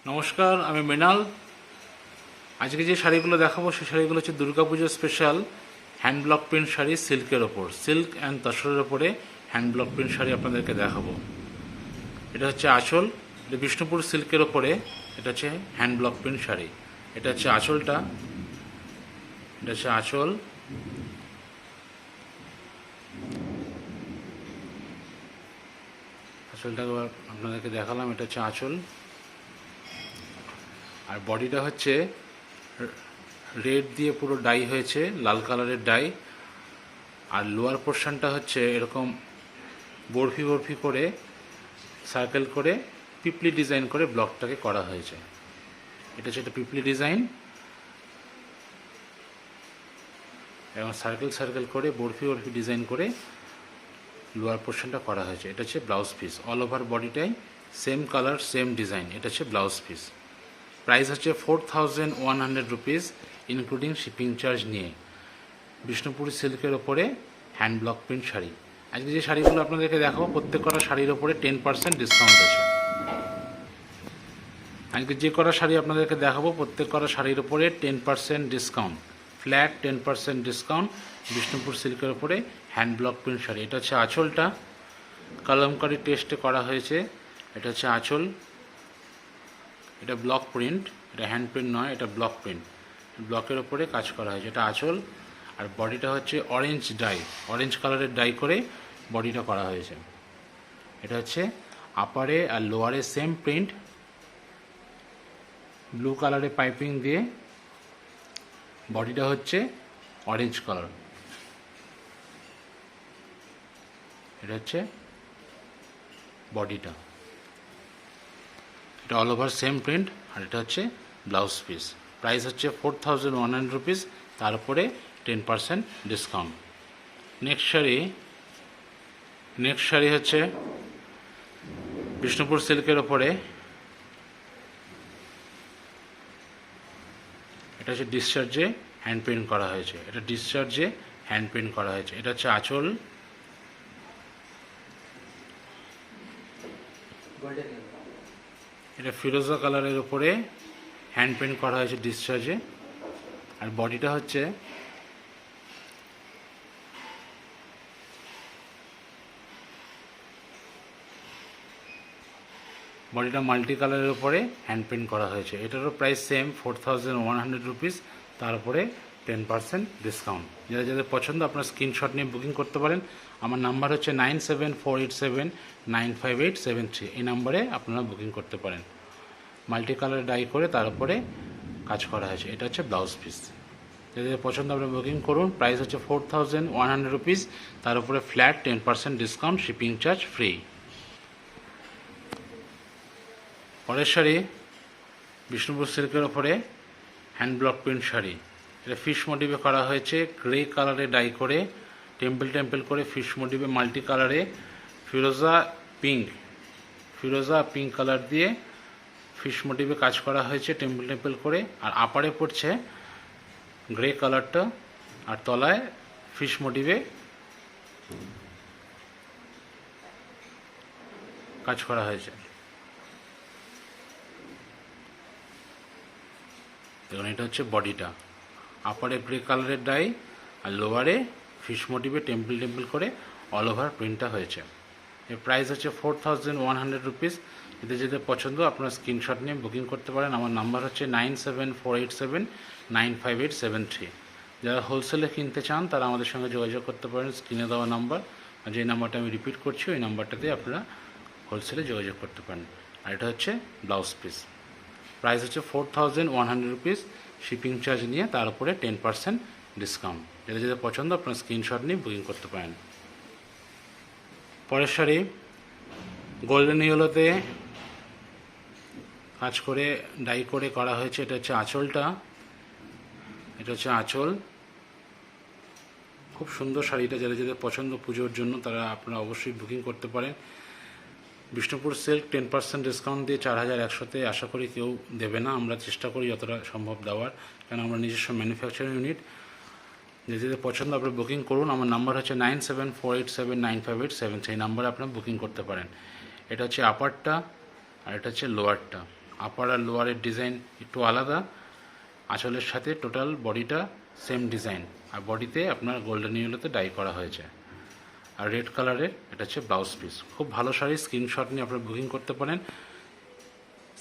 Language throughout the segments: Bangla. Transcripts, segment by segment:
নমস্কার, আমি মৃণাল। আজকে যে শাড়িগুলো দেখাবো সেই শাড়িগুলো হচ্ছে দুর্গা পুজোর স্পেশাল হ্যান্ডব্লক প্রিন্ট শাড়ি সিল্কের ওপর, সিল্ক অ্যান্ড তসরের ওপরে হ্যান্ডব্লক প্রিন্ট শাড়ি আপনাদেরকে দেখাবো। এটা হচ্ছে আঁচল, এটা বিষ্ণুপুর সিল্কের ওপরে, এটা হচ্ছে হ্যান্ডব্লক প্রিন্ট শাড়ি। এটা হচ্ছে আঁচলটা, এটা হচ্ছে আঁচল, আঁচলটা আপনাদেরকে দেখালাম। এটা হচ্ছে আঁচল, আর বডিটা হচ্ছে রেড দিয়ে পুরো ডাই হয়েছে, লাল কালারের ডাই। আর লোয়ার পোর্শনটা হচ্ছে এরকম বরফি বরফি করে সার্কেল করে পিপলি ডিজাইন করে ব্লকটাকে করা হয়েছে। এটা হচ্ছে একটা পিপলি ডিজাইন এবং সার্কেল সার্কেল করে বরফি বরফি ডিজাইন করে লোয়ার পোর্শনটা করা হয়েছে। এটা হচ্ছে ব্লাউজ পিস, অল ওভার বডিটাই সেম কালার সেম ডিজাইন। এটা হচ্ছে ব্লাউজ পিস। প্রাইস হচ্ছে 4100 রুপিস ইনক্লুডিং শিপিং চার্জ নিয়ে। বিষ্ণুপুর সিল্কের ওপরে হ্যান্ডব্লক প্রিন্ট শাড়ি। আজকে যে শাড়িগুলো আপনাদেরকে দেখাবো প্রত্যেক কটা শাড়ির ওপরে 10% ডিসকাউন্ট আছে। আজকে যে কটা শাড়ি আপনাদেরকে দেখাবো প্রত্যেক কটা শাড়ির ওপরে 10% ডিসকাউন্ট, ফ্ল্যাট 10% ডিসকাউন্ট বিষ্ণুপুর সিল্কের ওপরে হ্যান্ডব্লক প্রিন্ট শাড়ি। এটা হচ্ছে আঁচলটা, কলমকারি টেস্টে করা হয়েছে। এটা হচ্ছে আঁচল, এটা ব্লক প্রিন্ট, এটা হ্যান্ড প্রিন্ট নয়, এটা ব্লক প্রিন্ট, ব্লকের ওপরে কাজ করা হয়েছে। এটা আঁচল, আর বডিটা হচ্ছে অরেঞ্জ ডাই, অরেঞ্জ কালারের ডাই করে বডিটা করা হয়েছে। এটা হচ্ছে আপারে আর লোয়ারে সেম প্রিন্ট, ব্লু কালারে পাইপিং দিয়ে বডিটা হচ্ছে অরেঞ্জ কালার। এটা হচ্ছে বডিটা, এটা অল ওভার সেম প্রিন্ট, আর এটা হচ্ছে ব্লাউজ পিস। প্রাইস হচ্ছে 4100 রুপিস, তার উপরে 10% ডিসকাউন্ট। নেক্সট শাড়ি হচ্ছে বিষ্ণুপুর সিল্কের ওপরে, এটা হচ্ছে ডিসচার্জে হ্যান্ড প্রিন্ট করা হয়েছে। এটা ডিসচার্জে হ্যান্ড প্রিন্ট করা হয়েছে। এটা হচ্ছে আঁচল, এটা ফিরোজা কালারের উপরে হ্যান্ড প্রিন্ট করা হয়েছে ডিসচার্জে। আর বডিটা হচ্ছে মাল্টি কালারের উপরে হ্যান্ড প্রিন্ট করা হয়েছে। এটারও প্রাইস সেম 4100 রুপিস, তার উপরে 10% ডিসকাউন্ট। যাদের যাদের পছন্দ আপনার স্ক্রিনশট নিয়ে বুকিং করতে পারেন। আমার নাম্বার হচ্ছে 9748795873। এই নাম্বারে আপনারা বুকিং করতে পারেন। মাল্টি কালার ডাই করে তার উপরে কাজ করা হয়েছে। এটা হচ্ছে ব্লাউজ পিস। যাদের পছন্দ আপনারা বুকিং করুন। প্রাইস হচ্ছে 4100 রুপিস, তার উপরে flat 10% discount, shipping charge free. পরের শাড়ি বিষ্ণুপুর সিল্কের ওপরে হ্যান্ডব্লক প্রিন্ট শাড়ি। এটা ফিশ মোটিভে করা হয়েছে, গ্রে কালারে ডাই করে টেম্পল করে ফিশ মোটিভে মাল্টি কালারে ফিরোজা পিঙ্ক কালার দিয়ে ফিশ মোটিভে কাজ করা হয়েছে টেম্পল করে। আর আপারে পড়ছে গ্রে কালারটা, আর তলায় ফিশ মোটিভে কাজ করা হয়েছে। দেখুন, এটা হচ্ছে বডিটা, আপারে গ্রে কালারের ডাই আর লোয়ারে ফিশ মোটিভে টেম্পল করে অল ওভার প্রিন্টটা হয়েছে। এর প্রাইস হচ্ছে 4100 রুপিস। এতে যেতে পছন্দ আপনারা স্ক্রিনশট নিয়ে বুকিং করতে পারেন। আমার নাম্বার হচ্ছে 9748795873। যারা হোলসেলে কিনতে চান তারা আমাদের সঙ্গে যোগাযোগ করতে পারেন স্ক্রিনে দেওয়া নাম্বার, আর যে নাম্বারটা আমি রিপিট করছি ওই নাম্বারটাতে আপনারা হোলসেলে যোগাযোগ করতে পারেন। আর এটা হচ্ছে ব্লাউজ পিস। প্রাইস হচ্ছে 4100 রুপিস, শিপিং চার্জ নিয়ে তার উপরে 10% ডিসকাউন্ট। যেটা যেটা পছন্দ আপনার স্ক্রিনশট নিয়ে বুকিং করতে পারেন। পরের শাড়ি গোল্ডেন ইয়েলোতে কাজ করে ডাই করে করা হয়েছে। এটা হচ্ছে আঁচলটা, এটা হচ্ছে আঁচল। খুব সুন্দর শাড়িটা, যারা যাদের পছন্দ পুজোর জন্য তারা আপনারা অবশ্যই বুকিং করতে পারেন। বিষ্ণুপুর সিল্ক 10% ডিসকাউন্ট দিয়ে 4100-তে আশা করি কেউ দেবে না। আমরা চেষ্টা করি যতটা সম্ভব দেওয়ার, কারণ আমরা নিজস্ব ম্যানুফ্যাকচারিং ইউনিট। যে যেদের পছন্দ আপনারা বুকিং করুন। আমার নাম্বার হচ্ছে 9748795873। এই নাম্বারে আপনারা বুকিং করতে পারেন। এটা হচ্ছে আপারটা আর এটা হচ্ছে লোয়ারটা। আপার আর লোয়ারের ডিজাইন একটু আলাদা, আঁচলের সাথে টোটাল বডিটা সেম ডিজাইন, আর বডিতে আপনার গোল্ডেন ইয়েলোতে ডাই করা হয়েছে। আর রেড কালারের এটা হচ্ছে ব্লাউজ পিস। খুব ভালো শাড়ি, স্ক্রিনশট নিয়ে আপনারা বুকিং করতে পারেন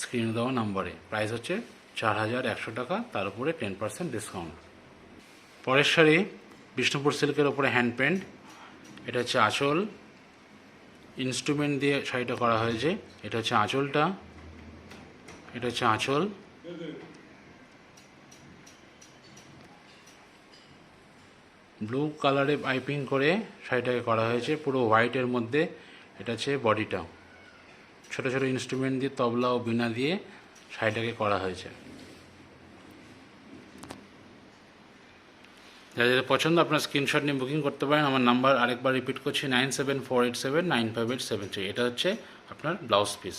স্ক্রিনে দেওয়া নাম্বারে। প্রাইস হচ্ছে 4100 টাকা, তার উপরে 10% ডিসকাউন্ট। পরের শাড়ি বিষ্ণুপুর সিল্কের ওপরে হ্যান্ড পেন্ট। এটা হচ্ছে আঁচল, ইনস্ট্রুমেন্ট দিয়ে শাড়িটা করা হয়েছে। এটা হচ্ছে আঁচলটা, এটা হচ্ছে আঁচল। ব্লু কালারে পাইপিং করে শাড়িটাকে করা হয়েছে পুরো হোয়াইটের মধ্যে। এটা হচ্ছে বডিটা, ছোট ছোট ইনস্ট্রুমেন্ট দিয়ে তবলা ও বীণা দিয়ে শাড়িটাকে করা হয়েছে। যাদের পছন্দ আপনার স্ক্রিনশট নিয়ে বুকিং করতে পারেন। আমার নাম্বার আরেকবার রিপিট করছি, 9748795873। এটা হচ্ছে আপনার ব্লাউজ পিস।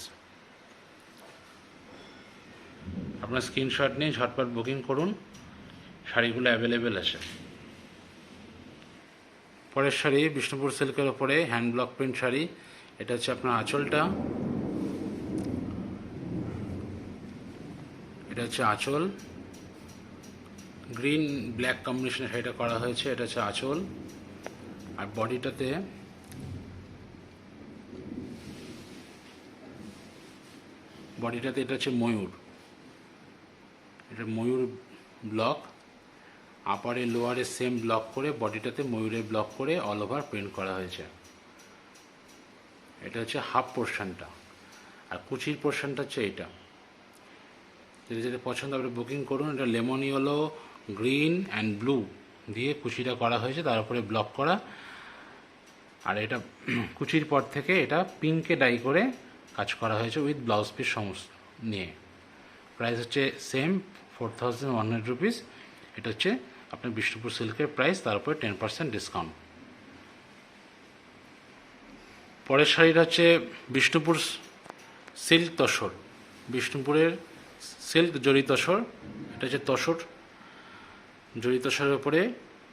আপনার স্ক্রিনশট নিয়ে ঝটপট বুকিং করুন, শাড়িগুলো অ্যাভেলেবেল আছে। পরের শাড়ি বিষ্ণুপুর সিল্কের ওপরে হ্যান্ডব্লক প্রিন্ট শাড়ি। এটা হচ্ছে আপনার আঁচলটা, এটা হচ্ছে আঁচল। গ্রিন ব্ল্যাক কম্বিনেশনে শাড়িটা করা হয়েছে। এটা হচ্ছে আঁচল। আর বডিটাতে এটা হচ্ছে ময়ূর, এটা ময়ূর ব্লক। আপারে লোয়ারে সেম ব্লক করে বডিটাতে ময়ূরের ব্লক করে অল ওভার প্রিন্ট করা হয়েছে। এটা হচ্ছে হাফ পোর্শনটা, আর কুচির পোর্শনটা হচ্ছে এটা। যদি পছন্দ আপনি বুকিং করুন। এটা lemon yellow, green and blue দিয়ে কুচিটা করা হয়েছে, তার উপরে ব্লক করা। আর এটা কুচির পর থেকে এটা পিঙ্কে ডাই করে কাজ করা হয়েছে উইথ ব্লাউজ পিস সমস্ত নিয়ে। প্রাইস হচ্ছে সেম 4100 রুপিস। এটা হচ্ছে আপনার বিষ্ণুপুর সিল্কের প্রাইস, তার উপরে 10% ডিসকাউন্ট। পরের শাড়িটা হচ্ছে বিষ্ণুপুর সিল্ক তসর। বিষ্ণুপুরের সিল্ক জরি তসর। এটা হচ্ছে তসর, জরি তসরের উপরে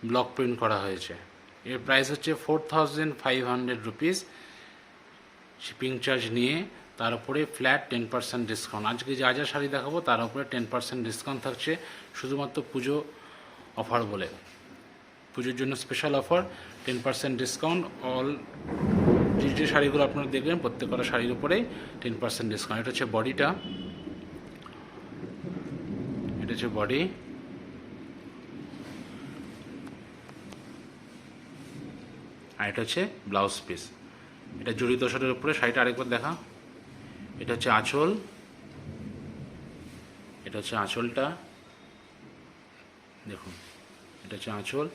ব্লক প্রিন্ট করা হয়েছে। এর প্রাইস হচ্ছে 4500 রুপিস, শিপিং চার্জ নিয়ে। তার উপরে ফ্ল্যাট 10% ডিসকাউন্ট। আজকে যা যা শাড়ি দেখাবো তার উপরে 10% ডিসকাউন্ট থাকছে, শুধুমাত্র পুজো অফার বলে। পুজোর জন্য স্পেশাল অফার, 10% ডিসকাউন্ট। অল যে শাড়িগুলো আপনারা দেখবেন প্রত্যেকটা শাড়ির উপরেই 10% ডিসকাউন্ট। এটা হচ্ছে বডিটা, এটা হচ্ছে বডি। আর এটা হচ্ছে ব্লাউজ পিস। এটা জড়ি তসরের উপরে শাড়িটা আরেকবার দেখা। এটা হচ্ছে আঁচল, এটা হচ্ছে আঁচলটা দেখুন, এটা হচ্ছে আঁচল।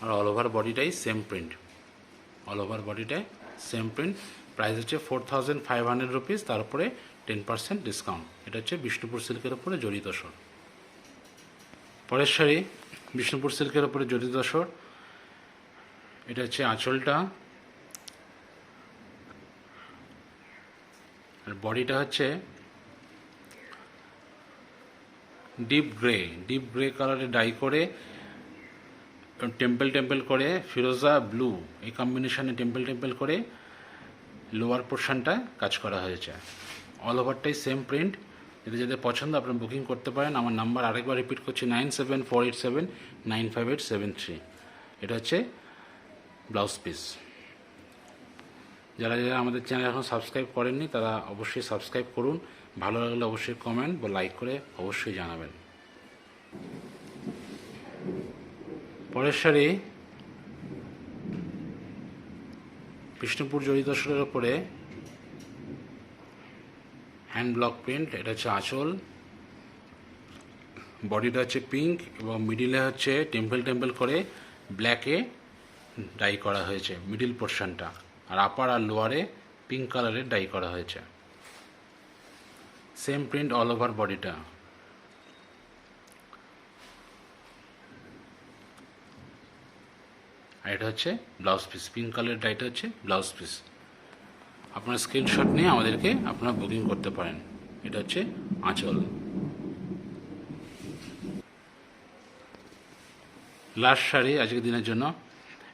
আর অল ওভার বডিটাই সেম প্রিন্ট, অল ওভার বডিটাই সেম প্রিন্ট। প্রাইস হচ্ছে 4500 রুপিস, তার উপরে 10% ডিসকাউন্ট। এটা হচ্ছে বিষ্ণুপুর সিল্কের উপরে জড়ি তসর। পরের শাড়ি বিষ্ণুপুর সিল্কের উপরে জড়ি তসর। এটা হচ্ছে আঁচলটা, আর বডিটা হচ্ছে ডিপ গ্রে কালারে ডাই করে টেম্পল করে ফিরোজা ব্লু এই কম্বিনেশনে টেম্পল করে লোয়ার পোর্শনটা কাজ করা হয়েছে। অল ওভারটাই সেম প্রিন্ট। যদি যাদের পছন্দ আপনারা বুকিং করতে পারেন। আমার নাম্বার আরেকবার রিপিট করছি, 9748795873। এটা হচ্ছে ব্লাউজ পিস। যারা আমাদের চ্যানেল এখন সাবস্ক্রাইব করেননি তারা অবশ্যই সাবস্ক্রাইব করুন। ভালো লাগলে অবশ্যই কমেন্ট বা লাইক করে অবশ্যই জানাবেন। পরের শাড়ি বিষ্ণুপুর জড়ি তসরের ওপরে হ্যান্ড ব্লক প্রিন্ট। এটা হচ্ছে আঁচল, বডিটা হচ্ছে পিঙ্ক এবং মিডিলে হচ্ছে টেম্পল করে ব্ল্যাকে ডাই করা হয়েছে মিডিল পোর্শনটা। আর আপার আর লোয়ারে পিঙ্ক কালারের ডাই করা হয়েছে। সেম প্রিন্ট অল ওভার বডিটা। আর এটা হচ্ছে ব্লাউজ পিস, পিঙ্ক কালারের ডাইটা হচ্ছে ব্লাউজ পিস। আপনার স্ক্রিনশট নিয়ে আমাদেরকে আপনারা বুকিং করতে পারেন। এটা হচ্ছে আঁচল। লাস্ট শাড়ি আজকের দিনের জন্য।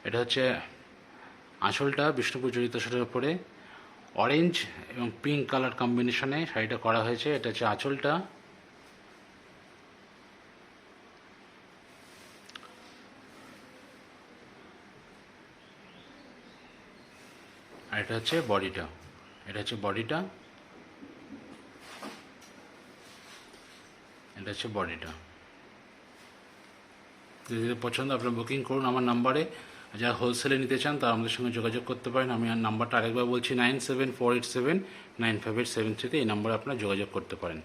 এটা হচ্ছে আঁচলটা বিষ্ণুপুর জড়ি তসরের উপরে অরেঞ্জ এবং পিঙ্ক কালার কম্বিনেশনে শাড়িটা করা হয়েছে। এটা হচ্ছে আঁচলটা। আর এটা হচ্ছে বডিটা। এটা হচ্ছে বডিটা। এটা হচ্ছে বডিটা। যদি পছন্দ আপনারা বুকিং করুন আমার নাম্বারে। যারা হোলসেলে নিতে চান তারা আমাদের সঙ্গে যোগাযোগ করতে পারেন। আমি আর নাম্বারটা আরেকবার বলছি 9748795873। এই নাম্বারে আপনারা যোগাযোগ করতে পারেন।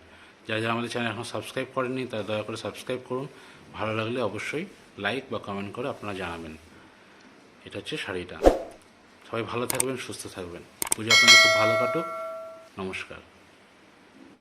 যারা যারা আমাদের চ্যানেল এখন সাবস্ক্রাইব করেননি তারা দয়া করে সাবস্ক্রাইব করুন। ভালো লাগলে অবশ্যই লাইক বা কমেন্ট করে আপনারা জানাবেন। এটা হচ্ছে শাড়িটা। সবাই ভালো থাকবেন, সুস্থ থাকবেন। পুজো আপনাদের খুব ভালো কাটুক। নমস্কার।